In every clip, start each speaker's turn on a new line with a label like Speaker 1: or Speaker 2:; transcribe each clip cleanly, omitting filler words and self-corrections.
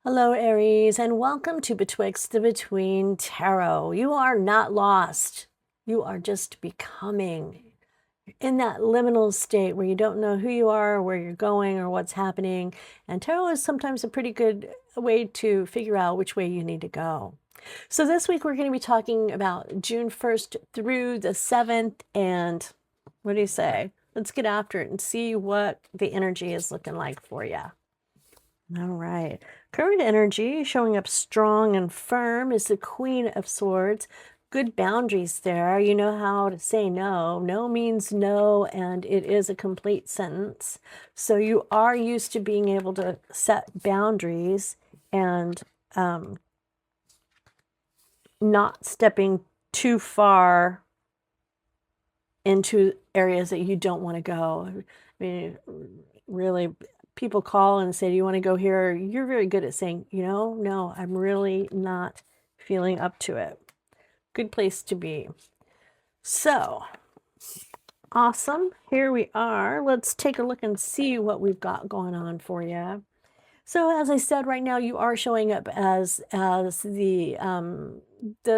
Speaker 1: Hello, Aries, and welcome to Betwixt the Between Tarot. You are not lost. You are just becoming in that liminal state where you don't know who you are, or where you're going, or what's happening. And tarot is sometimes a pretty good way to figure out which way you need to go. So this week we're going to be talking about June 1st through the 7th. And what do you say? Let's get after it and see what the energy is looking like for you. All right. Current energy showing up strong and firm is the Queen of Swords. Good boundaries there. You know how to say no. No means no, and it is a complete sentence. So you are used to being able to set boundaries and not stepping too far into areas that you don't want to go. I mean, really, people call and say, do you want to go here? You're very good at saying, no, I'm really not feeling up to it. Good place to be. So, awesome. Here we are. Let's take a look and see what we've got going on for you. So, as I said, right now you are showing up as the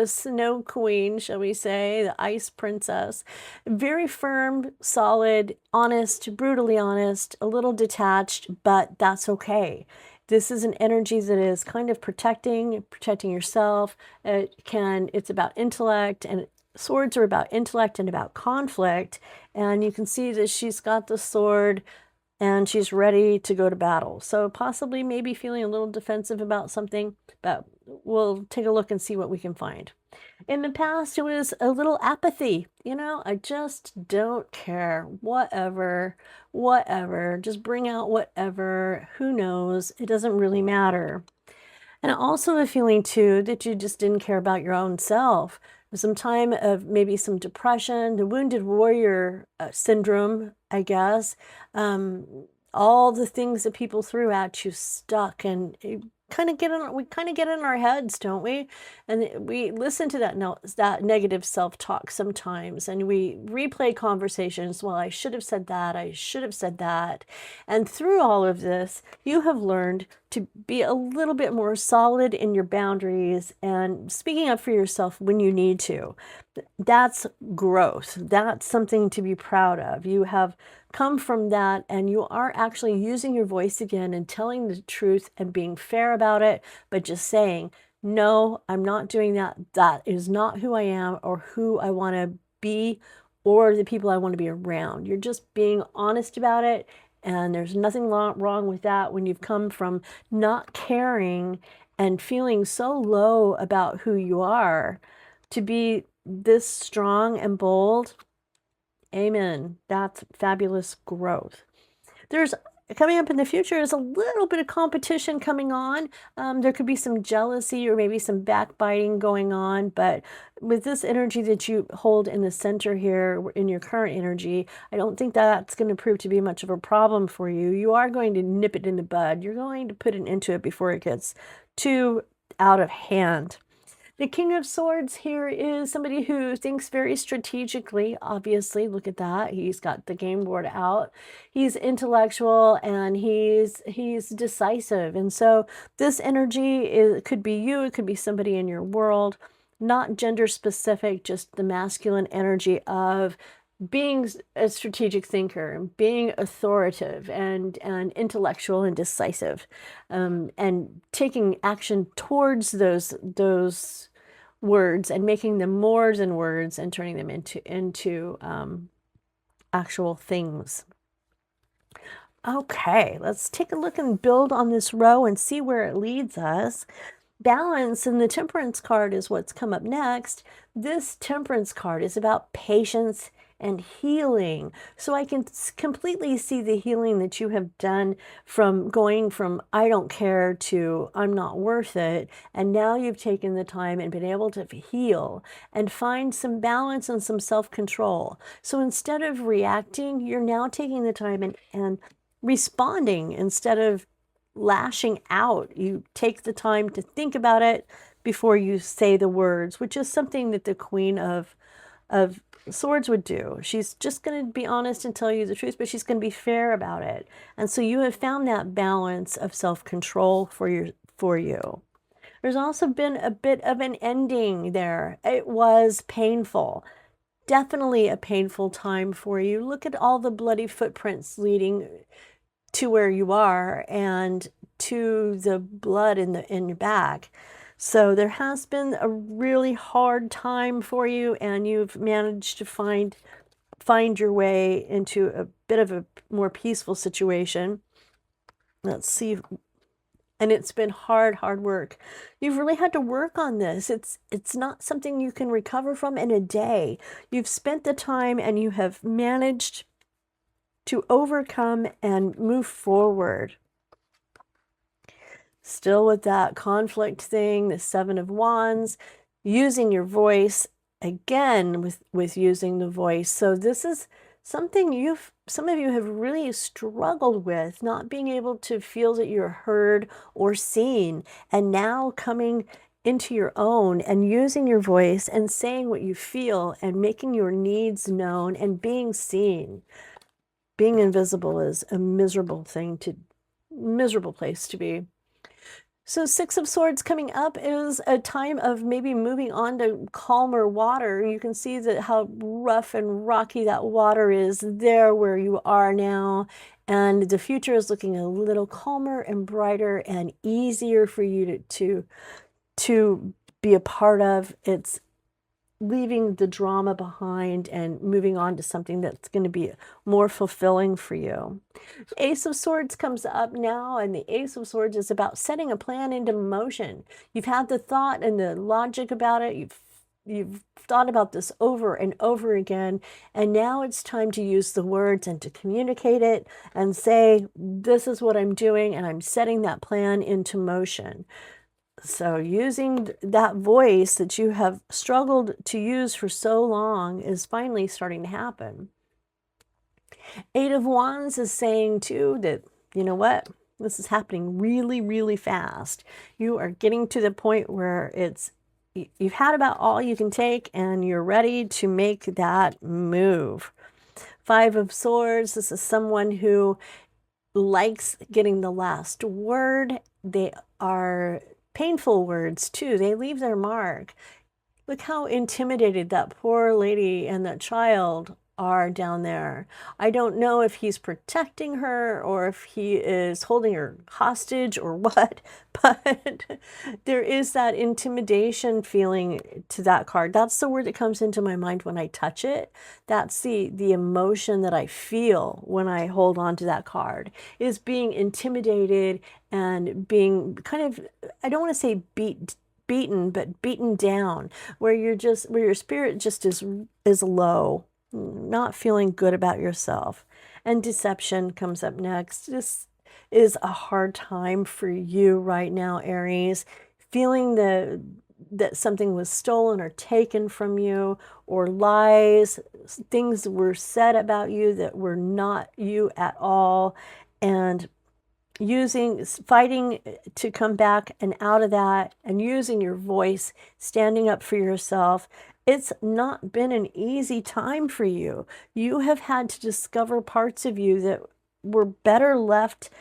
Speaker 1: Snow Queen, shall we say, the Ice Princess. Very firm, solid, honest, brutally honest, a little detached, but that's okay. This is an energy that is kind of protecting yourself. It's about intellect, and swords are about intellect and about conflict. And you can see that she's got the sword and she's ready to go to battle. So possibly maybe feeling a little defensive about something, but we'll take a look and see what we can find. In the past, it was a little apathy. I just don't care. Whatever, just bring out whatever. Who knows? It doesn't really matter. And also a feeling too that you just didn't care about your own self. Some time of maybe some depression, the wounded warrior syndrome, I guess. All the things that people threw at you stuck, and we kind of get in our heads, don't we? And we listen to that negative self-talk sometimes, and we replay conversations. Well, I should have said that. I should have said that. And through all of this, you have learned to be a little bit more solid in your boundaries and speaking up for yourself when you need to. That's growth. That's something to be proud of. You have come from that, and you are actually using your voice again and telling the truth and being fair about it, but just saying, no, I'm not doing that. That is not who I am or who I want to be or the people I want to be around. You're just being honest about it. And there's nothing wrong with that when you've come from not caring and feeling so low about who you are to be this strong and bold. Amen. That's fabulous growth. There's coming up in the future is a little bit of competition coming on. There could be some jealousy or maybe some backbiting going on, but with this energy that you hold in the center here in your current energy, I don't think that's going to prove to be much of a problem for you. You are going to nip it in the bud. You're going to put an end to it before it gets too out of hand. The King of Swords here is somebody who thinks very strategically, obviously. Look at that. He's got the game board out. He's intellectual and he's decisive. And so this energy could be you, it could be somebody in your world, not gender specific, just the masculine energy of being a strategic thinker, being authoritative and intellectual and decisive, and taking action towards those words and making them more than words and turning them into actual things. Okay, let's take a look and build on this row and see where it leads us. Balance and the Temperance card is what's come up next. This Temperance card is about patience and healing. So I can completely see the healing that you have done from going from I don't care to I'm not worth it. And now you've taken the time and been able to heal and find some balance and some self-control. So instead of reacting, you're now taking the time and responding instead of lashing out. You take the time to think about it before you say the words, which is something that the Queen of Swords would do. She's just going to be honest and tell you the truth, but she's going to be fair about it. And so you have found that balance of self-control for you. There's also been a bit of an ending there. It was painful. Definitely a painful time for you. Look at all the bloody footprints leading to where you are and to the blood in your back. So there has been a really hard time for you, and you've managed to find your way into a bit of a more peaceful situation. Let's see. And it's been hard work. You've really had to work on this. It's not something you can recover from in a day. You've spent the time and you have managed to overcome and move forward. Still with that conflict thing, the Seven of Wands, using your voice again with using the voice. So this is something some of you have really struggled with, not being able to feel that you're heard or seen, and now coming into your own and using your voice and saying what you feel and making your needs known and being seen. Being invisible is a miserable place to be. So Six of Swords coming up is a time of maybe moving on to calmer water. You can see that how rough and rocky that water is there where you are now. And the future is looking a little calmer and brighter and easier for you to be a part of. It's leaving the drama behind and moving on to something that's going to be more fulfilling for you. Ace of Swords comes up now, and the Ace of Swords is about setting a plan into motion. You've had the thought and the logic about it. You've thought about this over and over again, and now it's time to use the words and to communicate it and say, this is what I'm doing, and I'm setting that plan into motion. So using that voice that you have struggled to use for so long is finally starting to happen. Eight of Wands is saying too that, you know what, this is happening really fast. You are getting to the point where you've had about all you can take and you're ready to make that move. Five of Swords, this is someone who likes getting the last word. They are painful words too. They leave their mark. Look how intimidated that poor lady and that child are down there. I don't know if he's protecting her or if he is holding her hostage or what, but there is that intimidation feeling to that card. That's the word that comes into my mind when I touch it. That's the emotion that I feel when I hold on to that card, is being intimidated and being kind of, I don't want to say beaten, but beaten down, where your spirit just is low, not feeling good about yourself. And deception comes up next. This is a hard time for you right now, Aries, feeling that something was stolen or taken from you, or lies, things were said about you that were not you at all, and fighting to come back and out of that, and using your voice, standing up for yourself. It's not been an easy time for you. You have had to discover parts of you that were better left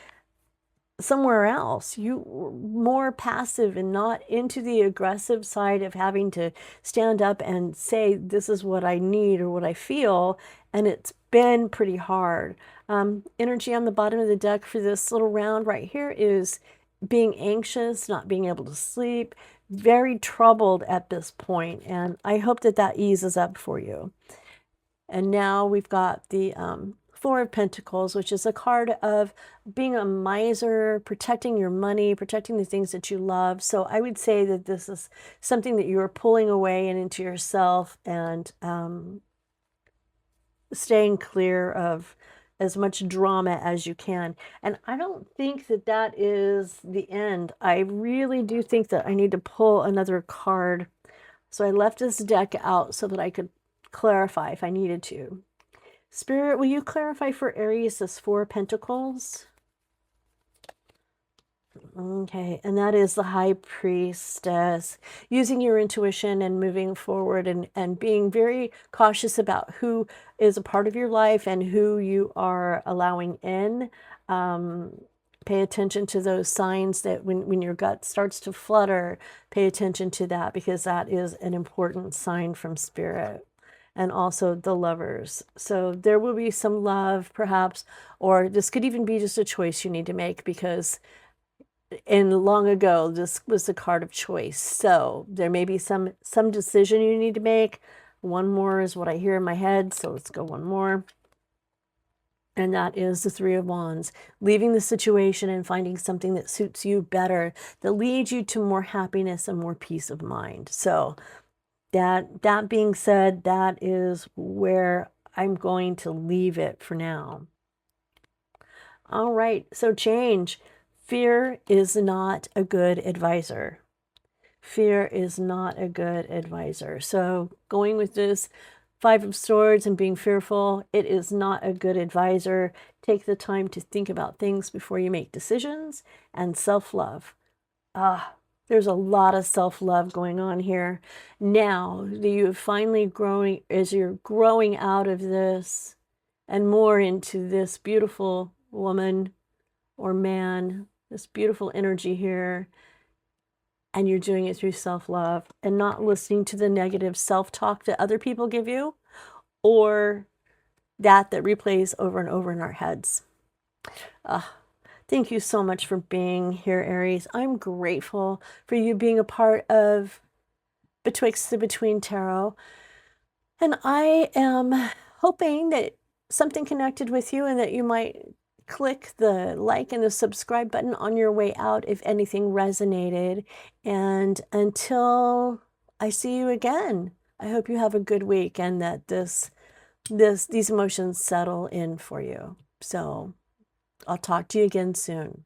Speaker 1: somewhere else. You were more passive and not into the aggressive side of having to stand up and say, this is what I need or what I feel. And it's been pretty hard. Energy on the bottom of the deck for this little round right here is being anxious, not being able to sleep, very troubled at this point, and I hope that eases up for you. And now we've got the Four of Pentacles, which is a card of being a miser, protecting your money, protecting the things that you love. So I would say that this is something that you are pulling away and into yourself, and staying clear of as much drama as you can. And I don't think that is the end. I really do think that I need to pull another card. So I left this deck out so that I could clarify if I needed to. Spirit, will you clarify for Aries this Four of Pentacles? Okay, and that is the High Priestess. Using your intuition and moving forward, and being very cautious about who is a part of your life and who you are allowing in. Pay attention to those signs that when your gut starts to flutter, pay attention to that, because that is an important sign from spirit. And also the Lovers. So there will be some love perhaps, or this could even be just a choice you need to make, because in long ago, this was the card of choice. So there may be some decision you need to make. One more is what I hear in my head. So let's go one more. And that is the Three of Wands, leaving the situation and finding something that suits you better, that leads you to more happiness and more peace of mind. So that being said, that is where I'm going to leave it for now. All right, so change. Fear is not a good advisor. Fear is not a good advisor. So going with this Five of Swords and being fearful, it is not a good advisor. Take the time to think about things before you make decisions. And self-love. There's a lot of self-love going on here. Now that you're finally growing, as you're growing out of this and more into this beautiful woman or man, this beautiful energy here, and you're doing it through self-love and not listening to the negative self-talk that other people give you, or that replays over and over in our heads. Thank you so much for being here, Aries. I'm grateful for you being a part of Betwixt the Between Tarot. And I am hoping that something connected with you, and that you might click the like and the subscribe button on your way out if anything resonated. And until I see you again, I hope you have a good week, and that these emotions settle in for you. So I'll talk to you again soon.